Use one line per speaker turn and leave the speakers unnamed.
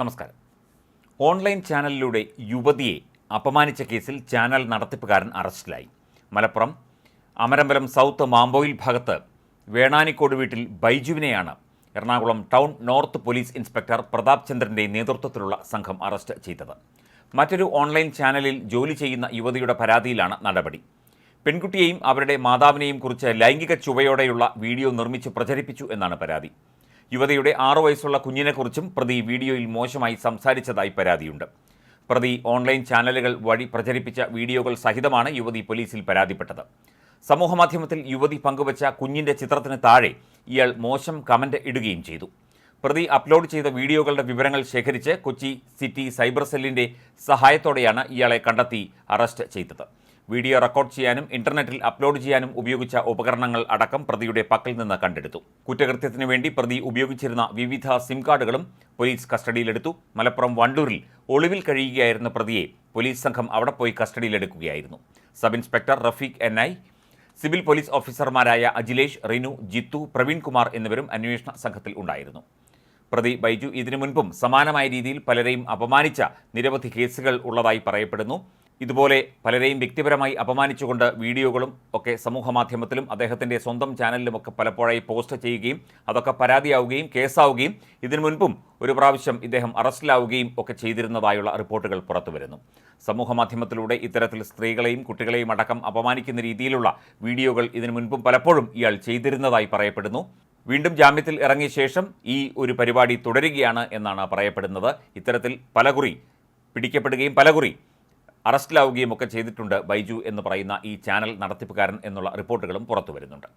നമസ്കാരം. ഓൺലൈൻ ചാനലിലൂടെ യുവതിയെ അപമാനിച്ച കേസിൽ ചാനൽ നടത്തിപ്പുകാരൻ അറസ്റ്റിലായി. മലപ്പുറം അമരമ്പലം സൗത്ത് മാമ്പോയിൽ ഭാഗത്ത് വേണാനിക്കോട് വീട്ടിൽ ബൈജുവിനെയാണ് Ernakulam town north police inspector Pratap ചന്ദ്രൻ്റെ നേതൃത്വത്തിലുള്ള സംഘം അറസ്റ്റ് ചെയ്തത്. മറ്റൊരു ഓൺലൈൻ ചാനലിൽ ജോലി ചെയ്യുന്ന യുവതിയുടെ പരാതിയിലാണ് നടപടി. പെൺകുട്ടിയെയും അവരുടെ മാതാവിനെയും കുറിച്ച് ലൈംഗിക ചുവയോടെയുള്ള വീഡിയോ നിർമ്മിച്ച് പ്രചരിപ്പിച്ചു എന്നാണ് പരാതി. യുവതിയുടെ 6 വയസ്സുള്ള കുഞ്ഞിനെക്കുറിച്ചും പ്രതി വീഡിയോയിൽ മോശമായി സംസാരിച്ചതായി പരാതിയുണ്ട്. പ്രതി ഓൺലൈൻ ചാനലുകൾ വഴി പ്രചരിപ്പിച്ച വീഡിയോകൾ സഹിതമാണ് യുവതി പോലീസിൽ പരാതിപ്പെട്ടത്. സമൂഹമാധ്യമത്തിൽ യുവതി പങ്കുവച്ച കുഞ്ഞിൻ്റെ ചിത്രത്തിന് താഴെ ഇയാൾ മോശം കമൻ്റ് ഇടുകയും ചെയ്തു. പ്രതി അപ്ലോഡ് ചെയ്ത വീഡിയോകളുടെ വിവരങ്ങൾ ശേഖരിച്ച് കൊച്ചി സിറ്റി സൈബർ സെല്ലിൻ്റെ സഹായത്തോടെയാണ് ഇയാളെ കണ്ടെത്തി അറസ്റ്റ് ചെയ്തത്. വീഡിയോ റെക്കോർഡ് ചെയ്യാനും ഇന്റർനെറ്റിൽ അപ്ലോഡ് ചെയ്യാനും ഉപയോഗിച്ച ഉപകരണങ്ങൾ അടക്കം പ്രതിയുടെ പക്കൽ നിന്ന് കണ്ടെടുത്തു. കുറ്റകൃത്യത്തിനു വേണ്ടി പ്രതി ഉപയോഗിച്ചിരുന്ന വിവിധ സിം കാർഡുകളും പോലീസ് കസ്റ്റഡിയിലെടുത്തു. മലപ്പുറം വണ്ടൂരിൽ ഒളിവിൽ കഴിയുകയായിരുന്ന പ്രതിയെ പോലീസ് സംഘം അവിടെ പോയി കസ്റ്റഡിയിലെടുക്കുകയായിരുന്നു. Sub inspector Rafeeq NI, civil police ഓഫീസർമാരായ അജിലേഷ്, റിനു, ജിത്തു, പ്രവീൺ കുമാർ എന്നിവരും അന്വേഷണ സംഘത്തിൽ ഉണ്ടായിരുന്നു. പ്രതി ബൈജു ഇതിനു മുൻപും സമാനമായ രീതിയിൽ പലരെയും അപമാനിച്ച നിരവധി കേസുകൾ ഉള്ളതായി പറയപ്പെടുന്നു. ഇതുപോലെ പലരെയും വ്യക്തിപരമായി അപമാനിച്ചുകൊണ്ട് വീഡിയോകളും ഒക്കെ സമൂഹമാധ്യമത്തിലും അദ്ദേഹത്തിൻ്റെ സ്വന്തം ചാനലിലുമൊക്കെ പലപ്പോഴായി പോസ്റ്റ് ചെയ്യുകയും അതൊക്കെ പരാതിയാവുകയും കേസാവുകയും ഇതിനു മുൻപും ഒരു പ്രാവശ്യം ഇദ്ദേഹം അറസ്റ്റിലാവുകയും ഒക്കെ ചെയ്തിരുന്നതായുള്ള റിപ്പോർട്ടുകൾ പുറത്തുവരുന്നു. സമൂഹമാധ്യമത്തിലൂടെ ഇത്തരത്തിൽ സ്ത്രീകളെയും കുട്ടികളെയും അടക്കം അപമാനിക്കുന്ന രീതിയിലുള്ള വീഡിയോകൾ ഇതിനു മുൻപും പലപ്പോഴും ഇയാൾ ചെയ്തിരുന്നതായി പറയപ്പെടുന്നു. വീണ്ടും ജാമ്യത്തിൽ ഇറങ്ങിയ ശേഷം ഈ ഒരു പരിപാടി തുടരുകയാണ് എന്നാണ് പറയപ്പെടുന്നത്. ഇത്തരത്തിൽ പലകുറി പിടിക്കപ്പെടുകയും പലകുറി അറസ്റ്റിലാവുകയും ഒക്കെ ചെയ്തിട്ടുണ്ട് ബൈജു എന്ന് പറയുന്ന ഈ ചാനൽ നടത്തിപ്പുകാരൻ എന്നുള്ള റിപ്പോർട്ടുകളും പുറത്തു വരുന്നുണ്ട്.